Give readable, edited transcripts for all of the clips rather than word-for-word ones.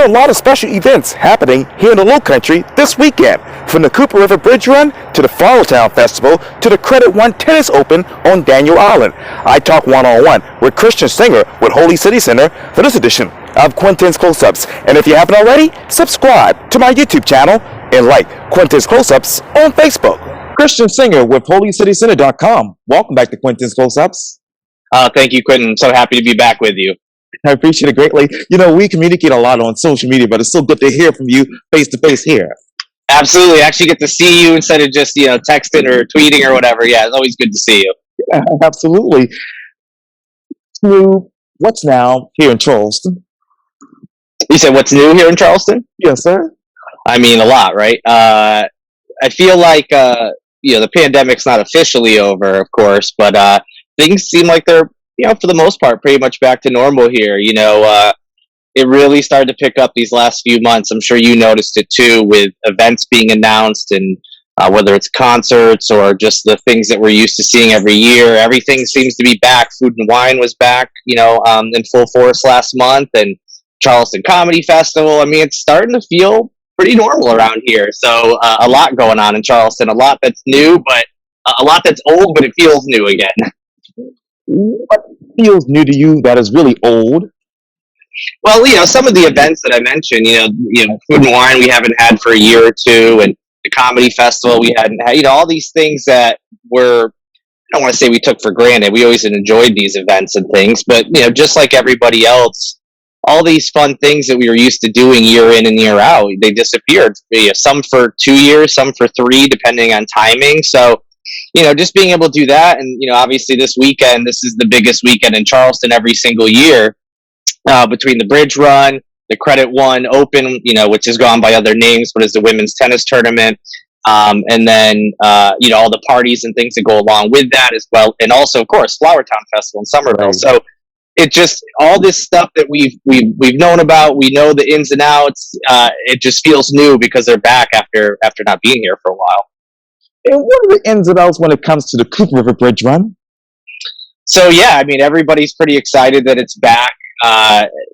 are a lot of special events happening here in the Low Country this weekend, from the Cooper River Bridge Run to the Flowertown Festival to the Credit One Tennis Open on Daniel Island. I talk one-on-one with Christian Senger with Holy City Center for this edition of Quintin's Close-Ups. And if you haven't already, subscribe to my YouTube channel and like Quintin's Close-Ups on Facebook. Christian Senger with HolyCityCenter.com. Welcome back to Quintin's Close-Ups. Thank you, Quintin. So happy to be back with you. I appreciate it greatly. You know, we communicate a lot on social media, but it's so good to hear from you face to face here. Absolutely. I actually get to see you instead of just, texting or tweeting or whatever. Yeah, it's always good to see you. Yeah, absolutely. What's now here in Charleston? You said what's new here in Charleston? Yes, sir. I mean, a lot, right? I feel like, the pandemic's not officially over, of course, but things seem like they're, for the most part, pretty much back to normal here. It really started to pick up these last few months. I'm sure you noticed it too, with events being announced and whether it's concerts or just the things that we're used to seeing every year. Everything seems to be back. Food and Wine was back, in full force last month, and Charleston Comedy Festival. I mean, it's starting to feel pretty normal around here. So a lot going on in Charleston, a lot that's new, but a lot that's old, but it feels new again. What feels new to you that is really old? Well, some of the events that I mentioned, Food and Wine we haven't had for a year or two, and the Comedy Festival we hadn't had, all these things that were, I don't want to say we took for granted. We always enjoyed these events and things, but, just like everybody else, all these fun things that we were used to doing year in and year out, they disappeared. Some for 2 years, some for 3, depending on timing. So, just being able to do that. And, obviously this weekend, this is the biggest weekend in Charleston every single year, between the Bridge Run, the Credit One Open, which has gone by other names, but is the women's tennis tournament. And then, all the parties and things that go along with that as well. And also, of course, Flowertown Festival in Somerville. Right. So it just, all this stuff that we've known about, we know the ins and outs. It just feels new because they're back after not being here for a while. And what are the ins and outs when it comes to the Cooper River Bridge Run? So, yeah, I mean, everybody's pretty excited that it's back.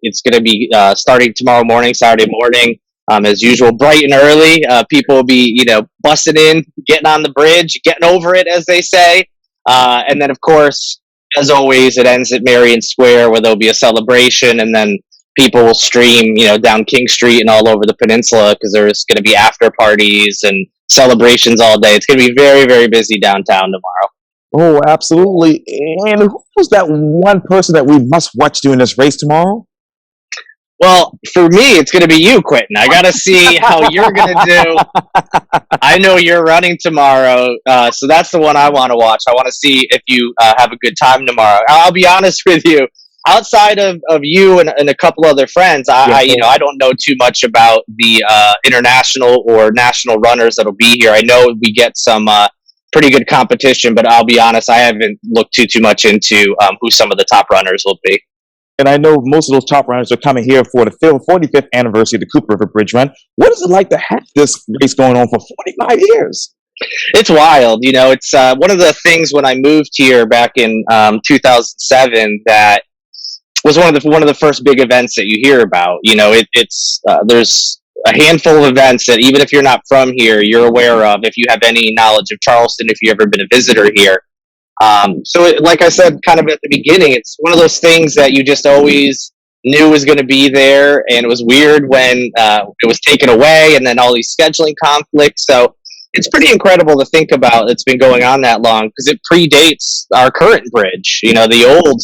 It's going to be starting tomorrow morning, Saturday morning, as usual, bright and early. People will be, busting in, getting on the bridge, getting over it, as they say. And then, of course, as always, it ends at Marion Square, where there'll be a celebration, and then people will stream, down King Street and all over the peninsula, because there's going to be after parties and celebrations all day. It's going to be very, very busy downtown tomorrow. Oh, absolutely. And who's that one person that we must watch during this race tomorrow? Well, for me, it's going to be you, Quintin. I got to see how you're going to do. I know you're running tomorrow, so that's the one I want to watch. I want to see if you have a good time tomorrow. I'll be honest with you. Outside of you and a couple other friends, I don't know too much about the international or national runners that'll be here. I know we get some pretty good competition, but I'll be honest, I haven't looked too much into who some of the top runners will be. And I know most of those top runners are coming here for the 45th anniversary of the Cooper River Bridge Run. What is it like to have this race going on for 45 years? It's wild. It's one of the things when I moved here back in 2007 that was one of the first big events that you hear about. There's a handful of events that even if you're not from here, you're aware of if you have any knowledge of Charleston, if you've ever been a visitor here. Like I said, kind of at the beginning, it's one of those things that you just always knew was going to be there. And it was weird when it was taken away, and then all these scheduling conflicts. So it's pretty incredible to think about. It's been going on that long because it predates our current bridge. The old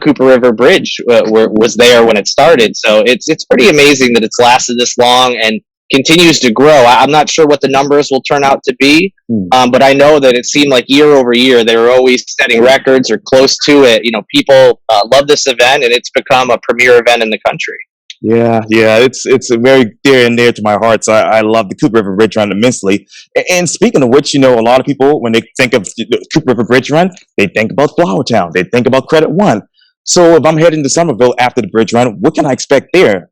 Cooper River Bridge was there when it started. So it's pretty amazing that it's lasted this long and continues to grow. I'm not sure what the numbers will turn out to be, but I know that it seemed like year over year they were always setting records or close to it. People love this event, and it's become a premier event in the country. Yeah, it's very dear and near to my heart. So I love the Cooper River Bridge Run immensely. And speaking of which, a lot of people, when they think of the Cooper River Bridge Run, they think about Flowertown, they think about Credit One. So if I'm heading to Somerville after the Bridge Run, what can I expect there?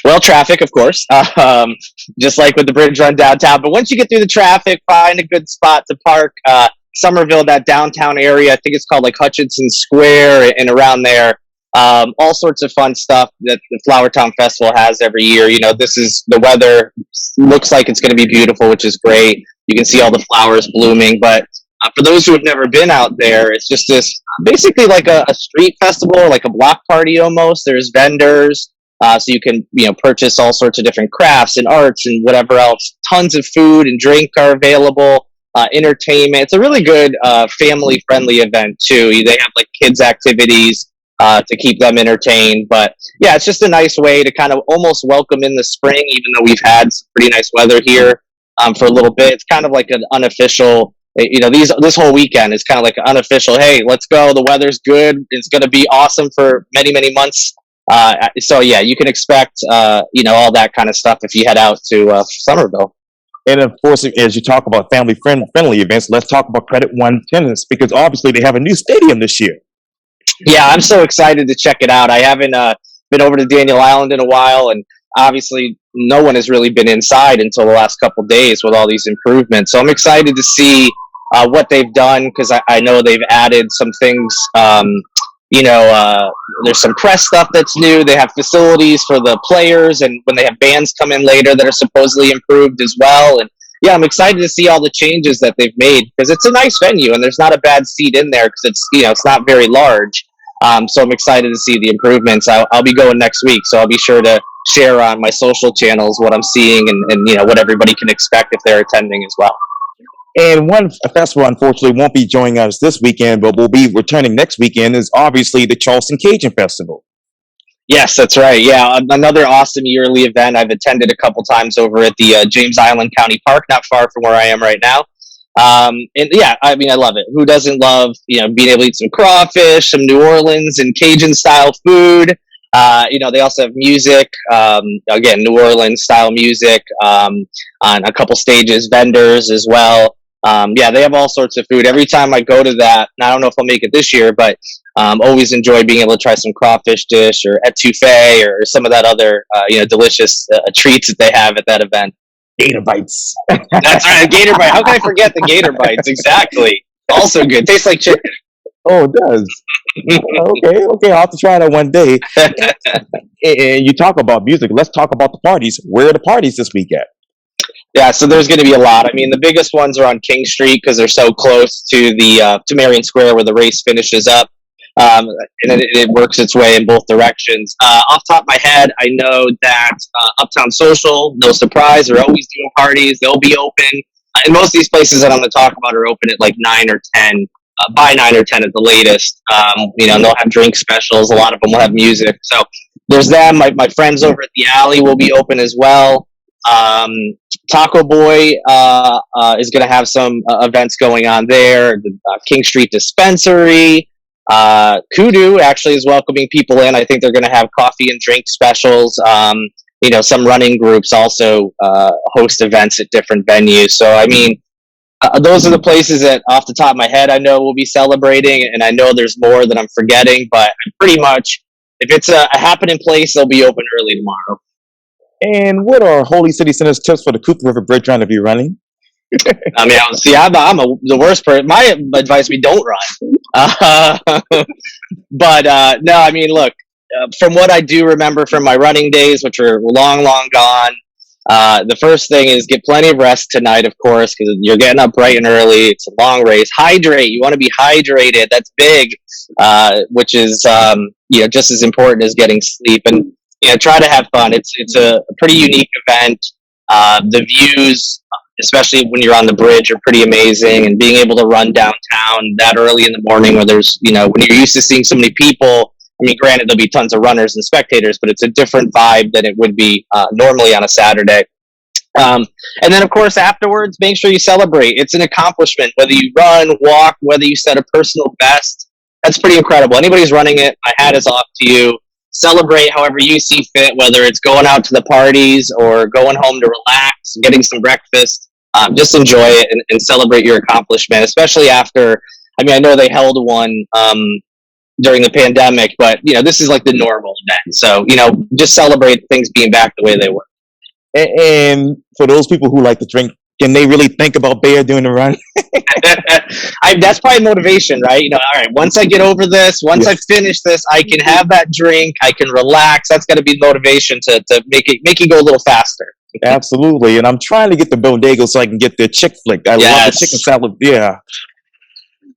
Well, traffic, of course, just like with the Bridge Run downtown. But once you get through the traffic, find a good spot to park. Somerville, that downtown area, I think it's called like Hutchinson Square and around there. all sorts of fun stuff that the Flowertown Festival has every year. The weather looks like it's going to be beautiful, which is great. You can see all the flowers blooming, but for those who have never been out there, it's just this basically like a street festival, like a block party almost. There's vendors, so you can purchase all sorts of different crafts and arts and whatever else. Tons of food and drink are available. Entertainment. It's a really good family-friendly event too. They have like kids activities to keep them entertained. But yeah, it's just a nice way to kind of almost welcome in the spring, even though we've had some pretty nice weather here for a little bit. It's kind of like an unofficial. This whole weekend is kind of like an unofficial. Hey, let's go. The weather's good. It's going to be awesome for many, many months. So yeah, you can expect all that kind of stuff if you head out to Somerville. And of course, as you talk about family-friendly events, let's talk about Credit One Tennis, because obviously they have a new stadium this year. Yeah, I'm so excited to check it out. I haven't been over to Daniel Island in a while, and obviously no one has really been inside until the last couple of days with all these improvements. So I'm excited to see what they've done, because I know they've added some things. There's some press stuff that's new. They have facilities for the players, and when they have bands come in later that are supposedly improved as well. And yeah, I'm excited to see all the changes that they've made, because it's a nice venue and there's not a bad seat in there because it's not very large. So I'm excited to see the improvements. I'll be going next week, so I'll be sure to share on my social channels what I'm seeing and what everybody can expect if they're attending as well. And one festival, unfortunately, won't be joining us this weekend, but will be returning next weekend, is obviously the Charleston Cajun Festival. Yes, that's right. Yeah, another awesome yearly event. I've attended a couple times over at the James Island County Park, not far from where I am right now. And yeah, I mean, I love it. Who doesn't love being able to eat some crawfish, some New Orleans and Cajun style food? They also have music. Again, New Orleans style music on a couple stages, vendors as well. They have all sorts of food. Every time I go to that, and I don't know if I'll make it this year, but always enjoy being able to try some crawfish dish or etouffee or some of that other delicious treats that they have at that event. Gator bites. That's right, gator bite. How can I forget the gator bites? Exactly. Also good. Tastes like chicken. Oh, it does. Okay. I'll have to try that one day. And you talk about music. Let's talk about the parties. Where are the parties this week at? Yeah, so there's going to be a lot. I mean, the biggest ones are on King Street because they're so close to to Marion Square where the race finishes up, and it works its way in both directions. Off the top of my head, I know that Uptown Social, no surprise, are always doing parties. They'll be open, and most of these places that I'm going to talk about are open at like 9 or 10. By 9 or 10 at the latest. They'll have drink specials. A lot of them will have music. So there's them. My friends over at the Alley will be open as well. Taco Boy is going to have some events going on there. The King Street Dispensary. Kudu actually is welcoming people in. I think they're going to have coffee and drink specials. Some running groups also host events at different venues. So, I mean, those are the places that, off the top of my head, I know we'll be celebrating, and I know there's more that I'm forgetting, but pretty much, if it's a happening place, they'll be open early tomorrow. And what are Holy City Center's tips for the Cooper River Bridge Run to be running? I mean, see, I'm the worst person. My advice would be don't run. But no, I mean, look, from what I do remember from my running days, which are long, long gone, the first thing is get plenty of rest tonight, of course, because you're getting up bright and early. It's a long race. Hydrate. You want to be hydrated. That's big, which is just as important as getting sleep. And try to have fun. It's a pretty unique event. The views, especially when you're on the bridge, are pretty amazing. And being able to run downtown that early in the morning, where there's when you're used to seeing so many people. I mean, granted, there'll be tons of runners and spectators, but it's a different vibe than it would be normally on a Saturday. And then, of course, afterwards, make sure you celebrate. It's an accomplishment. Whether you run, walk, whether you set a personal best, that's pretty incredible. Anybody's running it, my hat is off to you. Celebrate however you see fit, whether it's going out to the parties or going home to relax, getting some breakfast. Just enjoy it and celebrate your accomplishment, especially after, I mean, I know they held one during the pandemic, but this is like the normal event. So just celebrate things being back the way they were. And for those people who like to drink Can they really think about beer during the run? That's probably motivation, right? All right, once I get over this, once I finish this, I can have that drink, I can relax. That's got to be motivation to make it go a little faster. Absolutely. And I'm trying to get the bodega so I can get the chick flick. I love the chicken salad. Yeah.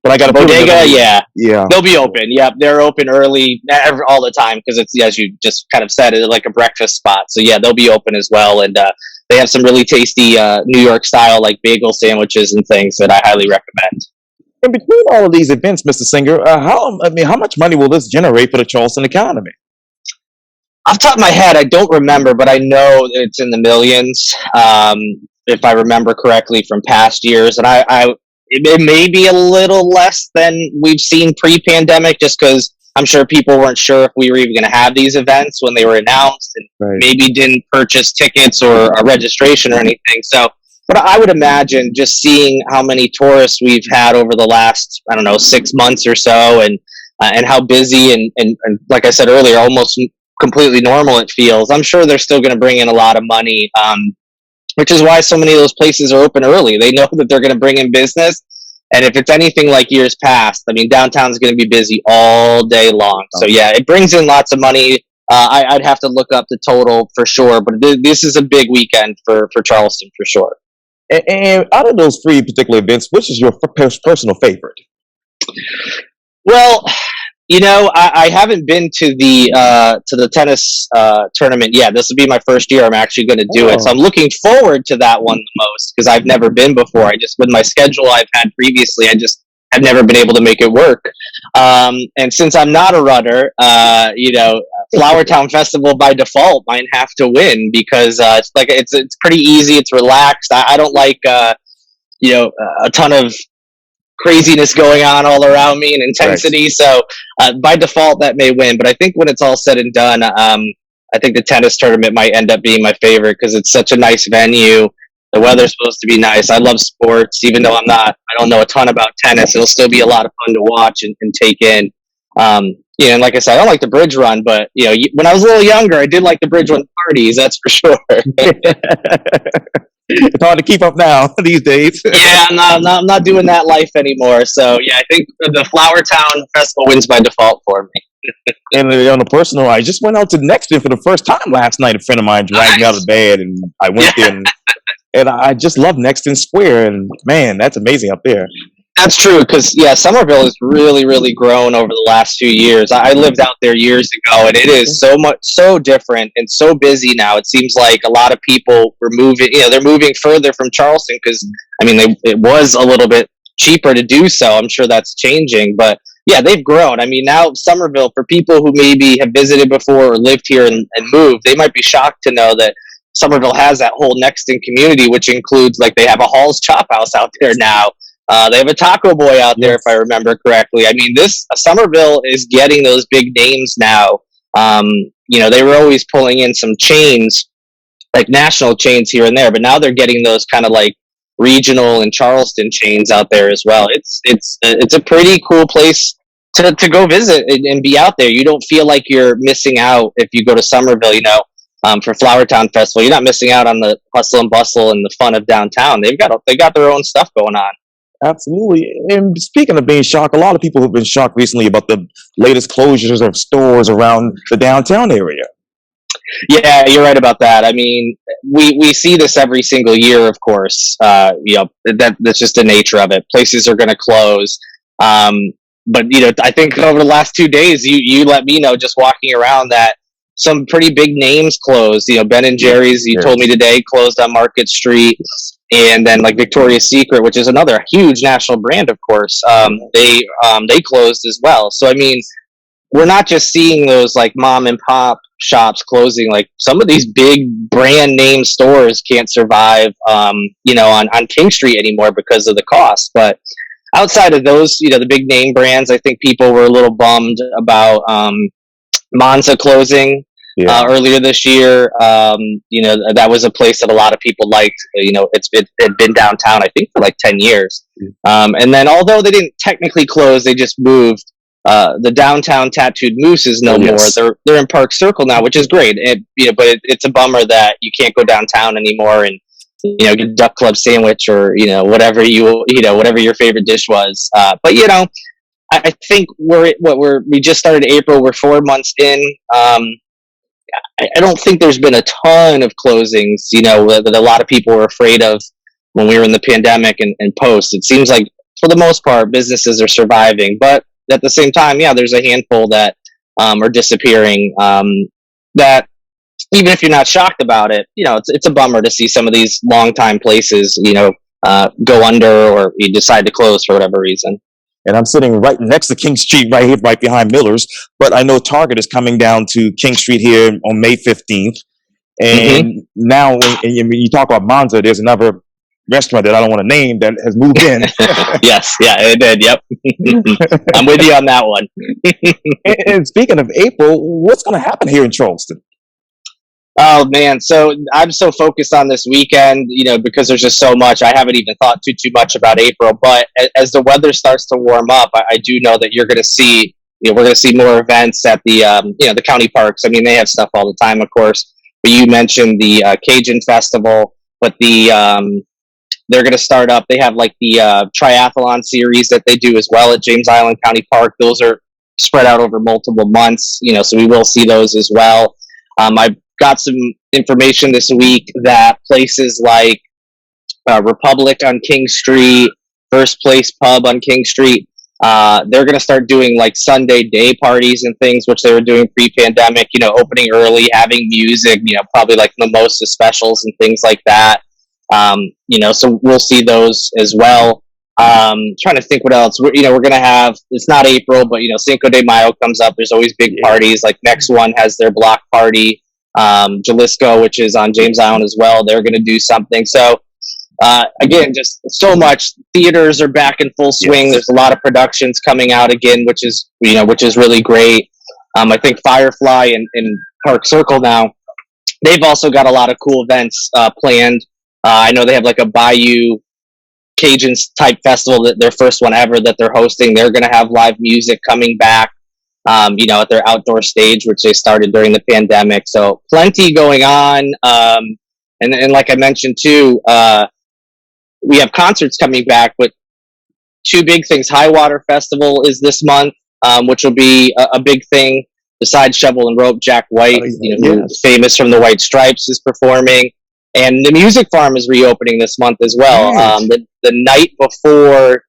But I got a bodega. Yeah. Yeah. They'll be open. Yep. They're open early all the time because it's, as you just kind of said, it's like a breakfast spot. So yeah, they'll be open as well. And they have some really tasty New York style like bagel sandwiches and things that I highly recommend. And between all of these events, Mr. Senger, how much money will this generate for the Charleston economy? Off the top of my head, I don't remember, but I know it's in the millions, if I remember correctly from past years. And it may be a little less than we've seen pre-pandemic, just because I'm sure people weren't sure if we were even going to have these events when they were announced, and maybe didn't purchase tickets or a registration or anything. So, but I would imagine just seeing how many tourists we've had over the last, 6 months or so, and how busy and like I said earlier, almost completely normal it feels. I'm sure they're still going to bring in a lot of money, which is why so many of those places are open early. They know that they're going to bring in business, and if it's anything like years past, downtown's going to be busy all day long. So yeah, it brings in lots of money. I'd have to look up the total for sure, but this is a big weekend for Charleston for sure. And out of those 3 particular events, which is your personal favorite? Well, I haven't been to the tennis tournament yet. This will be my first year. I'm actually going to do it, so I'm looking forward to that one the most because I've never been before. With my schedule I've had previously, I've never been able to make it work. And since I'm not a runner, Flowertown Festival by default might have to win because it's pretty easy. It's relaxed. I don't like a ton of craziness going on all around me and intensity. Right. So by default, that may win. But I think when it's all said and done, I think the tennis tournament might end up being my favorite because it's such a nice venue. The weather's supposed to be nice. I love sports, even though I don't know a ton about tennis. It'll still be a lot of fun to watch and take in. And like I said, I don't like the bridge run, but when I was a little younger, I did like the bridge run parties. That's for sure. It's hard to keep up now these days. Yeah, I'm not doing that life anymore. So yeah, I think the Flowertown Festival wins by default for me. And on a personal, I just went out to Nexton for the first time last night. A friend of mine dragged me out of bed, and I went there, and I just love Nexton Square. And man, that's amazing up there. That's true, because Somerville has really, really grown over the last few years. I lived out there years ago, and it is so different and so busy now. It seems like a lot of people were moving. They're moving further from Charleston because it was a little bit cheaper to do so. I'm sure that's changing, but yeah, they've grown. Now Somerville, for people who maybe have visited before or lived here and moved, they might be shocked to know that Somerville has that whole Nexton community, which includes they have a Hall's Chop House out there now. They have a Taco Boy out there, if I remember correctly. This Somerville is getting those big names now. They were always pulling in some chains, like national chains here and there, but now they're getting those kind of like regional and Charleston chains out there as well. It's a pretty cool place to go visit and be out there. You don't feel like you're missing out if you go to Somerville. For Flowertown Festival, you're not missing out on the hustle and bustle and the fun of downtown. They got their own stuff going on. Absolutely. And speaking of being shocked, a lot of people have been shocked recently about the latest closures of stores around the downtown area. Yeah, you're right about that. We see this every single year, of course. That's just the nature of it. Places are going to close. But I think over the last 2 days, you let me know just walking around that some pretty big names closed. Ben and Jerry's, you told me today, closed on Market Street. And then Victoria's Secret, which is another huge national brand, of course, they closed as well. So we're not just seeing those mom and pop shops closing. Some of these big brand name stores can't survive, on King Street anymore because of the cost. But outside of those, the big name brands, I think people were a little bummed about Monza closing. Earlier this year, that was a place that a lot of people liked. It had been downtown, I think, for 10 years. And then, although they didn't technically close, they just moved. The downtown Tattooed Moose is no more. They're in Park Circle now, which is great. But it's a bummer that you can't go downtown anymore. And get a duck club sandwich or, whatever whatever your favorite dish was. But, I think we just started April. We're 4 months in. I don't think there's been a ton of closings, that a lot of people were afraid of when we were in the pandemic and post. It seems like for the most part, businesses are surviving, but at the same time, there's a handful that are disappearing. That even if you're not shocked about it, it's a bummer to see some of these longtime places, go under or you decide to close for whatever reason. And I'm sitting right next to King Street, right here, right behind Miller's. But I know Target is coming down to King Street here on May 15th. And now, when you talk about Monza, there's another restaurant that I don't want to name that has moved in. Yes, yeah, it did. Yep, I'm with you on that one. and speaking of April, what's going to happen here in Charleston? Oh man, so I'm so focused on this weekend, because there's just so much. I haven't even thought too much about April. But as the weather starts to warm up, I do know that you're going to see, we're going to see more events at the, the county parks. I mean, they have stuff all the time, of course. But you mentioned the Cajun Festival, but they're going to start up. They have like the triathlon series that they do as well at James Island County Park. Those are spread out over multiple months, so we will see those as well. I've got some information this week that places like Republic on King Street, First Place Pub on King Street, they're going to start doing like Sunday day parties and things, which they were doing pre-pandemic, opening early, having music, probably like mimosa specials and things like that. So we'll see those as well. Trying to think what else. We're going to have, it's not April, but, Cinco de Mayo comes up. There's always big parties. Like next one has their block party. Jalisco, which is on James Island as well, they're going to do something. So again, just so much. Theaters are back in full swing. Yes. There's a lot of productions coming out again, which is really great. I think Firefly and Park Circle now, they've also got a lot of cool events planned. I know they have like a Bayou Cajun type festival, that their first one ever that they're hosting. They're going to have live music coming back. At their outdoor stage, which they started during the pandemic. So plenty going on. And like I mentioned too, we have concerts coming back, but two big things. High Water Festival is this month, which will be a big thing. Besides Shovel and Rope, Jack White, who's famous from the White Stripes, is performing. And the Music Farm is reopening this month as well. Nice. The night before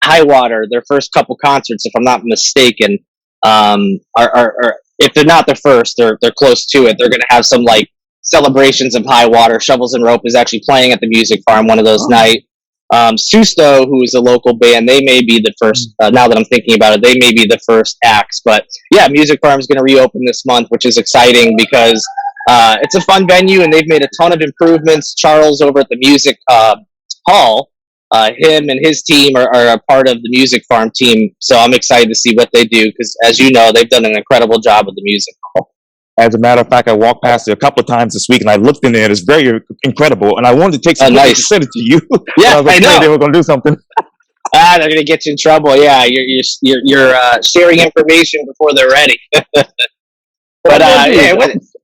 High Water, their first couple concerts, if I'm not mistaken, are if they're not the first, they're close to it. They're going to have some like celebrations of High Water. Shovels and Rope is actually playing at the Music Farm one of those nights. Susto, who is a local band, they may be the first. Now that I'm thinking about it, they may be the first acts. But yeah, Music Farm is going to reopen this month, which is exciting because it's a fun venue and they've made a ton of improvements. Charles over at the Music Hall. Him and his team are a part of the Music Farm team, so I'm excited to see what they do because, as you know, they've done an incredible job with the Music Hall. As a matter of fact, I walked past it a couple of times this week, and I looked in there. It's very incredible, and I wanted to take some pictures to send it to you. Yeah, I know they were going to do something. They're going to get you in trouble. Yeah, you're sharing information before they're ready. But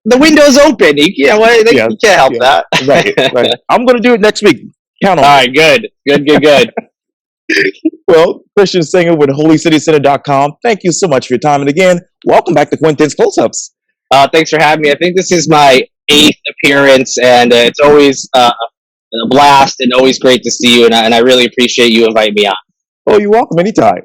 the window's open. You can't help that. Right. I'm going to do it next week. Count on. All right, good. Well, Christian Senger with HolyCityCenter.com. Thank you so much for your time. And again, welcome back to Quintin's Close-Ups. Thanks for having me. I think this is my 8th appearance, and it's always a blast and always great to see you. And I really appreciate you inviting me on. Oh, you're welcome anytime.